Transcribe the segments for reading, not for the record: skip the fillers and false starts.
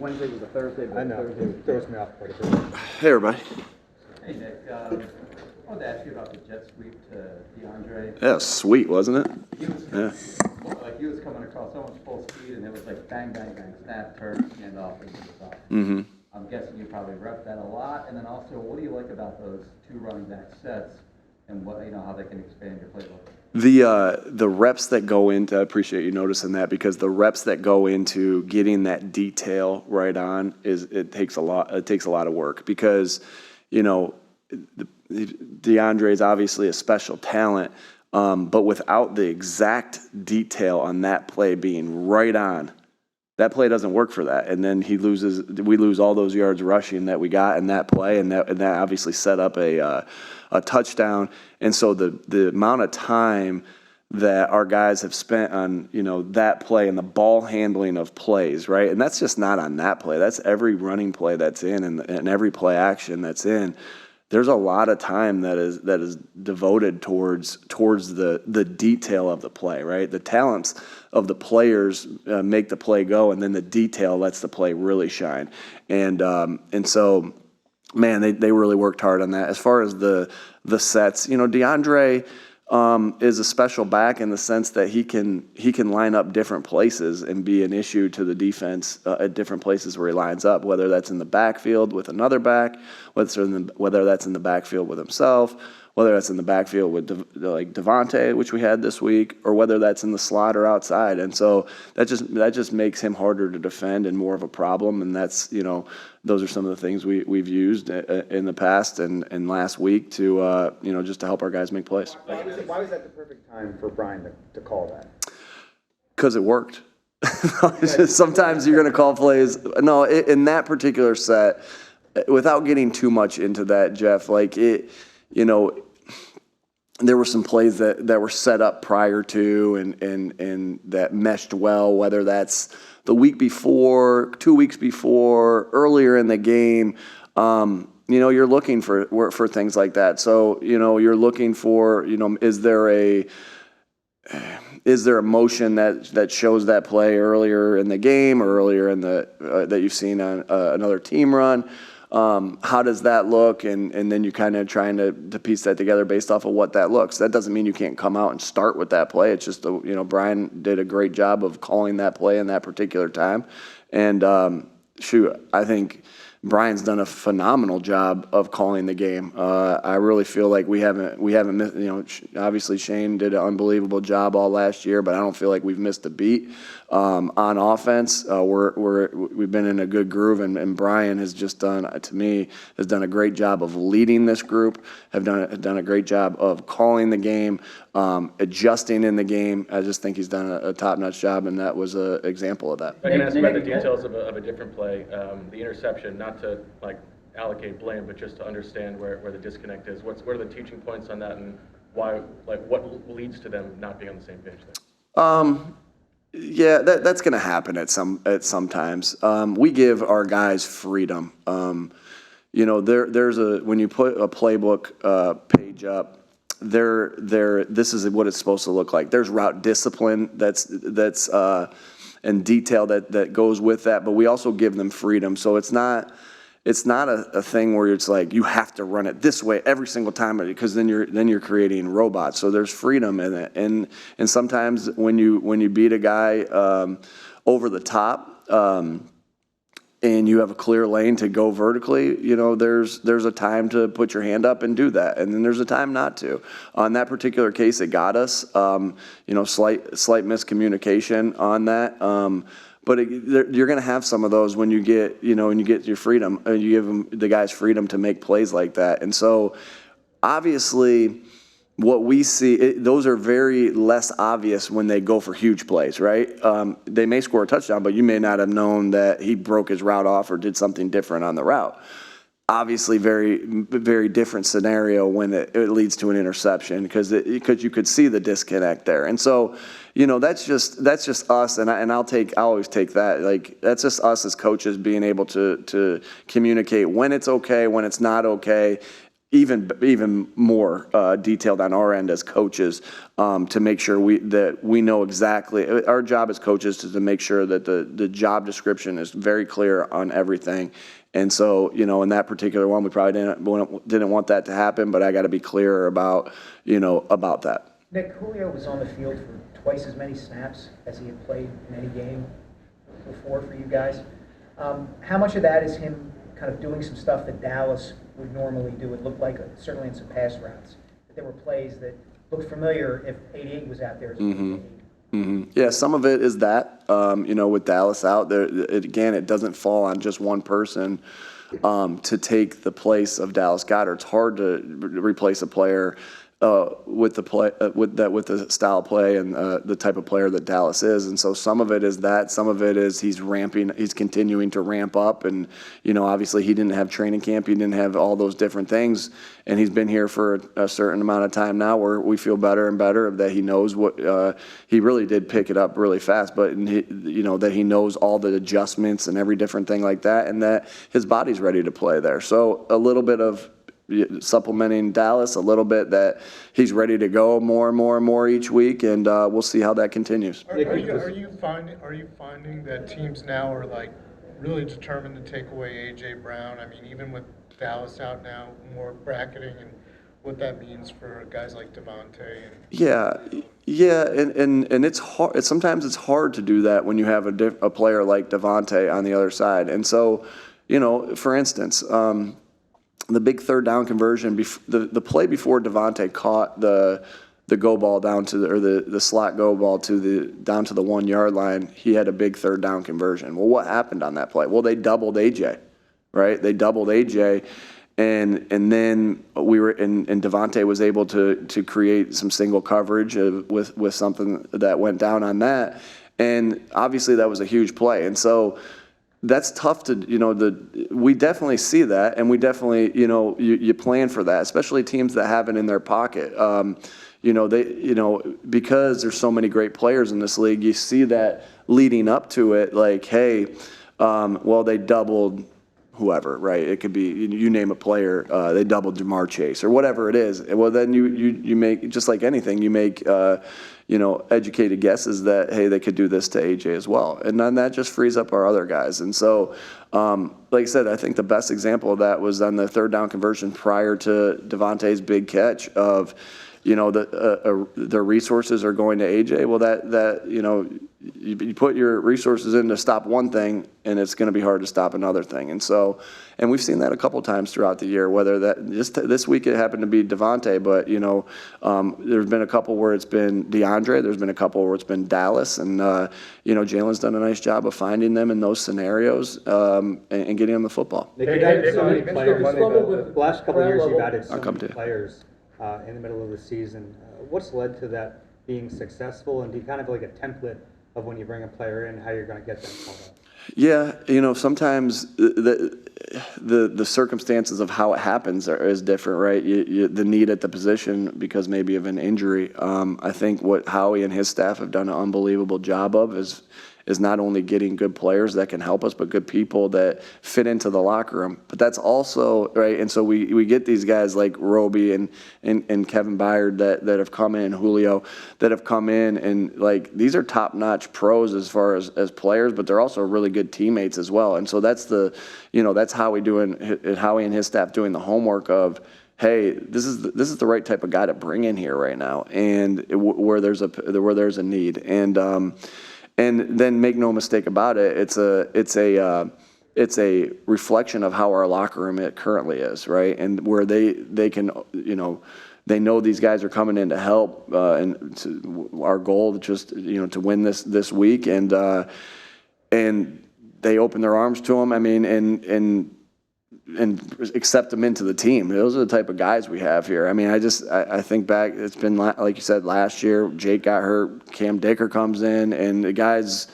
Wednesday was a Thursday, but I know. Thursday It throws me off quite a bit. Hey, everybody. Hey, Nick. I wanted to ask you about the jet sweep to DeAndre. Yeah, sweet, wasn't it? He was, he was coming across almost full speed, and it was like bang, bang, bang, snap, turn, hand off, and off. Mm-hmm. I'm guessing you probably rep that a lot. And then also, what do you like about those two running back sets, and what how they can expand your playbook? The reps that go into, I appreciate you noticing that, because the reps that go into getting that detail right on it takes a lot of work, because DeAndre is obviously a special talent, but without the exact detail on that play being right on, that play doesn't work for that. And then we lose all those yards rushing that we got in that play, and that obviously set up a touchdown. And so the amount of time that our guys have spent on, that play and the ball handling of plays, right? And that's just not on that play. That's every running play that's in and every play action that's in. There's a lot of time that is devoted towards the detail of the play, right? The talents of the players make the play go, and then the detail lets the play really shine. And so, man, they really worked hard on that. As far as the sets, DeAndre is a special back in the sense that he can line up different places and be an issue to the defense at different places where he lines up, whether that's in the backfield with another back, whether that's in the backfield with himself, whether that's in the backfield with like Devontae, which we had this week, or whether that's in the slot or outside. And so that just makes him harder to defend and more of a problem. And that's, those are some of the things we've used in the past and last week to, just to help our guys make plays. Why was that the perfect time for Brian to call that? Because it worked. Sometimes you're going to call plays. No, in that particular set, without getting too much into that, Jeff, there were some plays that were set up prior to and that meshed well, whether that's the week before, 2 weeks before, earlier in the game. You're looking for things like that. So, you're looking for, is there a motion that shows that play earlier in the game or earlier in that you've seen on another team run? How does that look? And then you're kind of trying to piece that together based off of what that looks. That doesn't mean you can't come out and start with that play. It's just, Brian did a great job of calling that play in that particular time. And I think Brian's done a phenomenal job of calling the game. I really feel like we haven't missed, obviously Shane did an unbelievable job all last year, but I don't feel like we've missed a beat on offense. We've been in a good groove, and Brian has just done a great job of leading this group, have done a great job of calling the game, adjusting in the game. I just think he's done a top-notch job, and that was an example of that. I can ask about the details of a different play, the interception, not to allocate blame, but just to understand where the disconnect is. What are the teaching points on that, and why? What leads to them not being on the same page there? Yeah, that's going to happen at sometimes. We give our guys freedom. There's when you put a playbook page up, this is what it's supposed to look like. There's route discipline that's and detail that goes with that, but we also give them freedom. So it's not a thing where it's like you have to run it this way every single time, because then you're creating robots. So there's freedom in it, and sometimes when you beat a guy over the top, and you have a clear lane to go vertically, there's a time to put your hand up and do that, and then there's a time not to. On that particular case, it got us, slight miscommunication on that. But you're going to have some of those when you get your freedom, and you give the guys freedom to make plays like that. And so, obviously, what we see, those are very less obvious when they go for huge plays, right? They may score a touchdown, but you may not have known that he broke his route off or did something different on the route. Obviously, very, very different scenario when it leads to an interception, because you could see the disconnect there. And so, that's just us, and I always take that. Like, that's just us as coaches being able to communicate when it's okay, when it's not okay. even more detailed on our end as coaches to make sure that we know exactly. Our job as coaches is to make sure that the job description is very clear on everything. And so, in that particular one, we probably didn't want that to happen, but I got to be clear about that. Nick, Julio was on the field for twice as many snaps as he had played in any game before for you guys. How much of that is him kind of doing some stuff that Dallas would normally do? It looked like, certainly in some pass routes, that there were plays that looked familiar if 88 was out there as Yeah, some of it is that, with Dallas out there, it doesn't fall on just one person to take the place of Dallas Goedert. It's hard to replace a player with the style of play and the type of player that Dallas is. And so some of it is that, some of it is he's continuing to ramp up. And, obviously he didn't have training camp. He didn't have all those different things. And he's been here for a certain amount of time now where we feel better and better that he knows what, he really did pick it up really fast, but that he knows all the adjustments and every different thing like that, and that his body's ready to play there. So a little bit of supplementing Dallas, a little bit that he's ready to go more and more and more each week, and we'll see how that continues. Are you finding that teams now are like really determined to take away A.J. Brown? I mean, even with Dallas out now, more bracketing and what that means for guys like Devontae. And it's hard. Sometimes it's hard to do that when you have a player like Devontae on the other side. And so, for instance, the big third down conversion, the play before Devontae caught the go ball down to the slot go ball down to the 1 yard line, he had a big third down conversion. Well, what happened on that play? Well, they doubled AJ, right? They doubled AJ, and then and Devontae was able to create some single coverage with something that went down on that, and obviously that was a huge play, and so. That's tough to, we definitely see that, and we definitely, you plan for that, especially teams that have it in their pocket. Because there's so many great players in this league, you see that leading up to it, like, hey, they doubled whoever, right? It could be, you name a player, they doubled Jamar Chase or whatever it is. Well, then you make, just like anything, you make, educated guesses that, hey, they could do this to AJ as well. And then that just frees up our other guys. And so, like I said, I think the best example of that was on the third down conversion prior to Devontae's big catch of, their resources are going to AJ. Well, you put your resources in to stop one thing, and it's going to be hard to stop another thing. And so, and we've seen that a couple times throughout the year, whether that just this week it happened to be Devontae, but, there's been a couple where it's been DeAndre, there's been a couple where it's been Dallas, and, Jalen's done a nice job of finding them in those scenarios and getting them the football. Nick, you've added so many players. The last couple of years, you've added so many players in the middle of the season. What's led to that being successful, and do you kind of like a template of when you bring a player in, how you're going to get them called up? Yeah, sometimes the circumstances of how it happens is different, right? The need at the position because maybe of an injury. I think what Howie and his staff have done an unbelievable job of is not only getting good players that can help us, but good people that fit into the locker room. But that's also, right, and so we get these guys like Roby and Kevin Byard that have come in, Julio, that have come in, and like these are top-notch pros as far as players, but they're also really good teammates as well. And so that's that's Howie and his staff doing the homework of, hey, this is the right type of guy to bring in here right now, and where there's a need. And then make no mistake about it, it's a reflection of how our locker room it currently is, right? And where they can, they know these guys are coming in to help, and our goal just to win this week, and they open their arms to them. I mean, and accept them into the team. Those are the type of guys we have here. I mean, I think back, it's been, like you said, last year, Jake got hurt, Cam Dicker comes in, and the guys,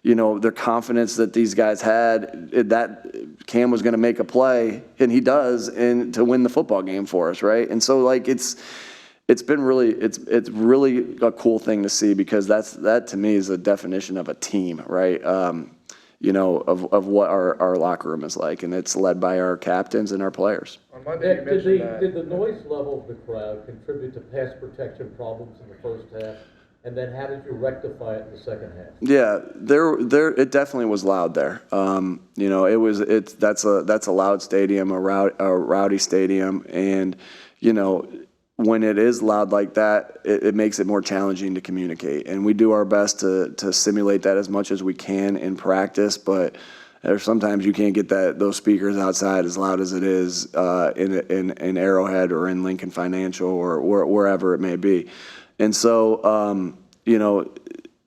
their confidence that these guys had, that Cam was going to make a play, and he does, and to win the football game for us, right? And so, like, it's really a cool thing to see, because that to me is the definition of a team, right? Of what our locker room is like, and it's led by our captains and our players. On Monday, you Nick, mentioned that. did the noise level of the crowd contribute to pass protection problems in the first half? And then how did you rectify it in the second half? Yeah, it definitely was loud there. You know, that's a loud stadium, a rowdy stadium, and you know, when it is loud like that, it makes it more challenging to communicate. And we do our best to simulate that as much as we can in practice, but there's sometimes you can't get those speakers outside as loud as it is in Arrowhead or in Lincoln Financial or wherever it may be. And so, you know,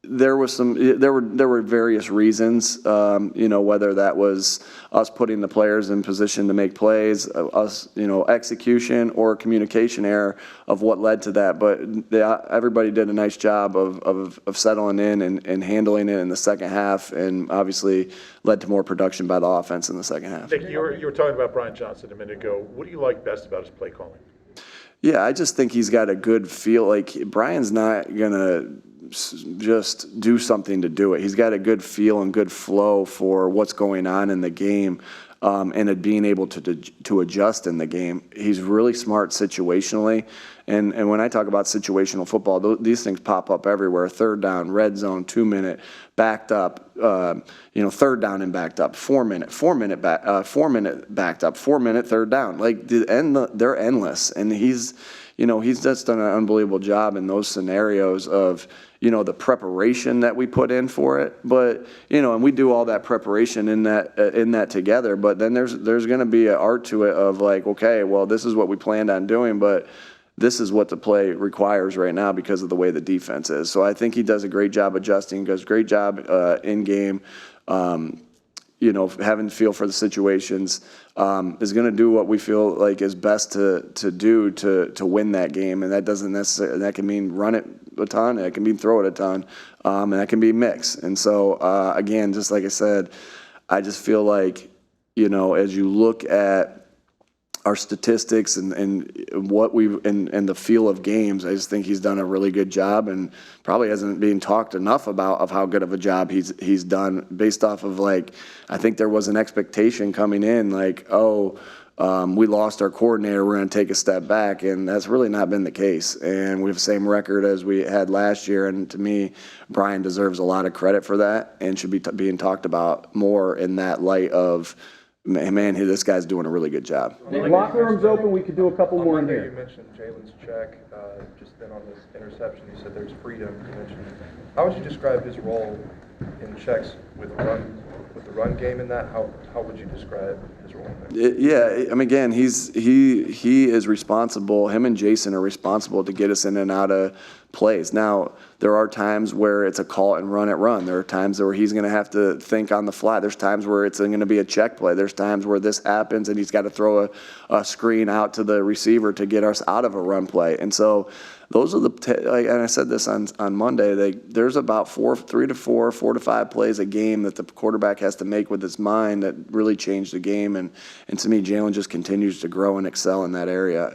there were various reasons, you know, whether that was us putting the players in position to make plays, us, you know, execution or communication error of what led to that. But everybody did a nice job of settling in and handling it in the second half, and obviously led to more production by the offense in the second half. Nick, you were talking about Brian Johnson a minute ago. What do you like best about his play calling? Yeah, I just think he's got a good feel. Like, Brian's not going to just do something to do it. He's got a good feel and good flow for what's going on in the game, and it being able to adjust in the game. He's really smart situationally. And when I talk about situational football, these things pop up everywhere. Third down, red zone, 2 minute, backed up, you know, third down and backed up, 4 minute, 4 minute backed up, 4 minute third down. Like, they're endless. And he's just done an unbelievable job in those scenarios of, you know, the preparation that we put in for it. But, you know, and we do all that preparation in that together. But then there's going to be an art to it of like, okay, well, this is what we planned on doing, but this is what the play requires right now because of the way the defense is. So I think he does a great job adjusting, does a great job in game, you know, having feel for the situations, is going to do what we feel like is best to do to win that game. And that doesn't necessarily, that can mean run it a ton, it can mean throw it a ton, and that can be mix. And so, again, just like I said, I just feel like, you know, as you look at our statistics and what and the feel of games, I just think he's done a really good job, and probably hasn't been talked enough about of how good of a job he's done based off of, like, I think there was an expectation coming in like, we lost our coordinator, we're going to take a step back, and that's really not been the case. And we have the same record as we had last year, and to me, Brian deserves a lot of credit for that and should be being talked about more in that light of, man, this guy's doing a really good job. Locker room's open. We could do a couple more in here. You mentioned Jalen's check. Just then on this interception, you said there's freedom. You mentioned. How would you describe his role in checks with the run game in that? How would you describe his role in that? Yeah, I mean, again, he is responsible. Him and Jason are responsible to get us in and out of plays. Now, there are times where it's a call and run it run. There are times where he's going to have to think on the fly. There's times where it's going to be a check play. There's times where this happens and he's got to throw a screen out to the receiver to get us out of a run play. And so those are and I said this on Monday, there's about 3 to 4, 4 to 5 plays a game that the quarterback has to make with his mind that really change the game. And to me, Jalen just continues to grow and excel in that area.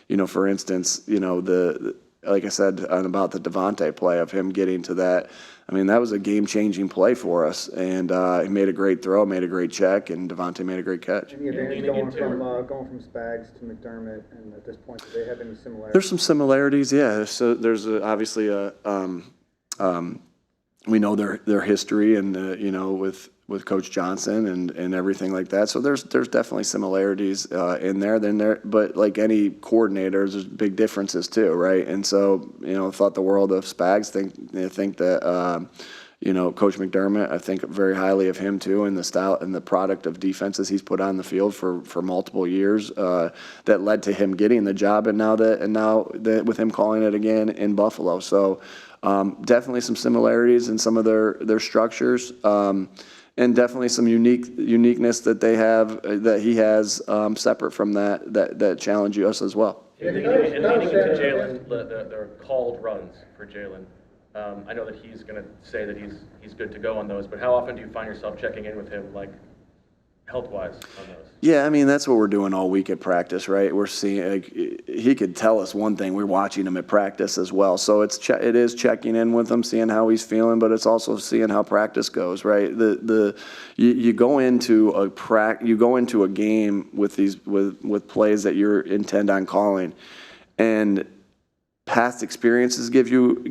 You know, for instance, you know, like I said about the Devontae play of him getting to that, I mean, that was a game-changing play for us. And he made a great throw, made a great check, and Devontae made a great catch. Any advantage going from Spags to McDermott, and at this point, do they have any similarities? There's some similarities, yeah. So there's obviously we know their history and you know, with Coach Johnson and everything like that. So there's definitely similarities in there. But like any coordinators, there's big differences too, right? And so, you know, thought the world of Spags. Think that you know, Coach McDermott, I think very highly of him too, and the style and the product of defenses he's put on the field for multiple years that led to him getting the job, and now with him calling it again in Buffalo. So definitely some similarities in some of their structures. And definitely some uniqueness that they have, that he has separate from that challenge us as well. And leading into Jalen, the called runs for Jalen. I know that he's going to say that he's good to go on those, but how often do you find yourself checking in with him, like health-wise on those? Yeah, I mean, that's what we're doing all week at practice, right? We're seeing, like, he could tell us one thing, we're watching him at practice as well. So it is checking in with him, seeing how he's feeling, but it's also seeing how practice goes, right? You go into a game with with plays that you intend on calling, and past experiences give you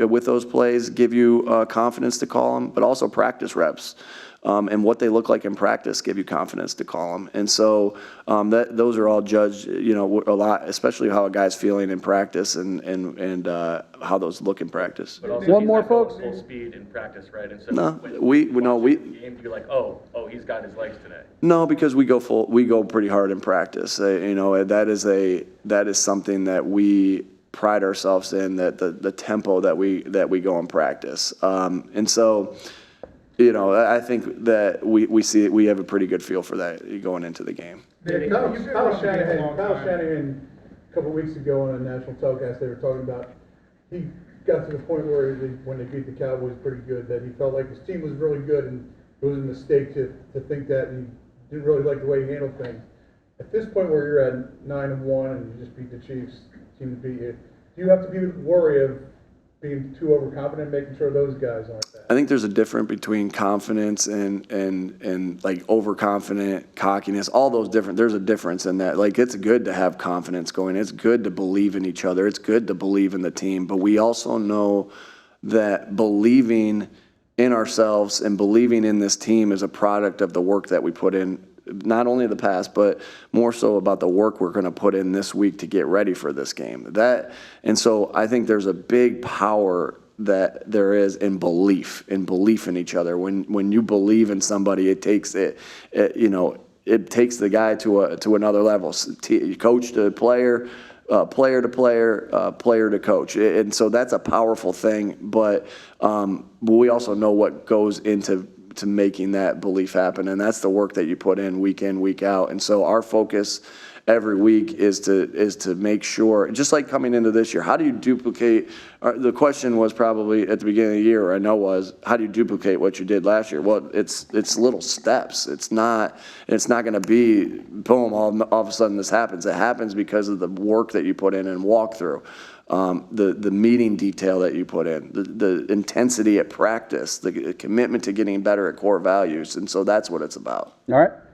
with those plays give you confidence to call them, but also practice reps. And what they look like in practice give you confidence to call them. And so those are all judged, a lot, especially how a guy's feeling in practice and how those look in practice. But also One more, folks. Full speed in practice, right? And so No, when game, you're like, oh, he's got his legs today. No, because we go pretty hard in practice. That is something that we pride ourselves in, that the tempo that we go in practice. And so, I think that we have a pretty good feel for that going into the game. Yeah, Kyle Shanahan, a couple weeks ago on a national telecast, they were talking about, he got to the point where when they beat the Cowboys pretty good, that he felt like his team was really good and it was a mistake to think that, and he didn't really like the way he handled things. At this point where you're at 9-1 and you just beat the Chiefs, seem to beat you, do you have to be worried of being too overconfident, making sure those guys aren't that? I think there's a difference between confidence and like overconfident, cockiness, all those different, there's a difference in that. Like, it's good to have confidence going. It's good to believe in each other. It's good to believe in the team. But we also know that believing in ourselves and believing in this team is a product of the work that we put in, not only the past, but more so about the work we're going to put in this week to get ready for this game. And so I think there's a big power that there is in belief in each other. When you believe in somebody, it takes it takes the guy to another level. Coach to player, player to player, player to coach. And so that's a powerful thing, but we also know what goes into making that belief happen, and that's the work that you put in, week out. And so our focus every week is to make sure, just like coming into this year, how do you duplicate, the question was probably at the beginning of the year, I know was, how do you duplicate what you did last year? Well, it's little steps. It's not going to be, boom, all of a sudden this happens. It happens because of the work that you put in and walk through. The meeting detail that you put in, the intensity at practice, the commitment to getting better at core values. And so that's what it's about. All right.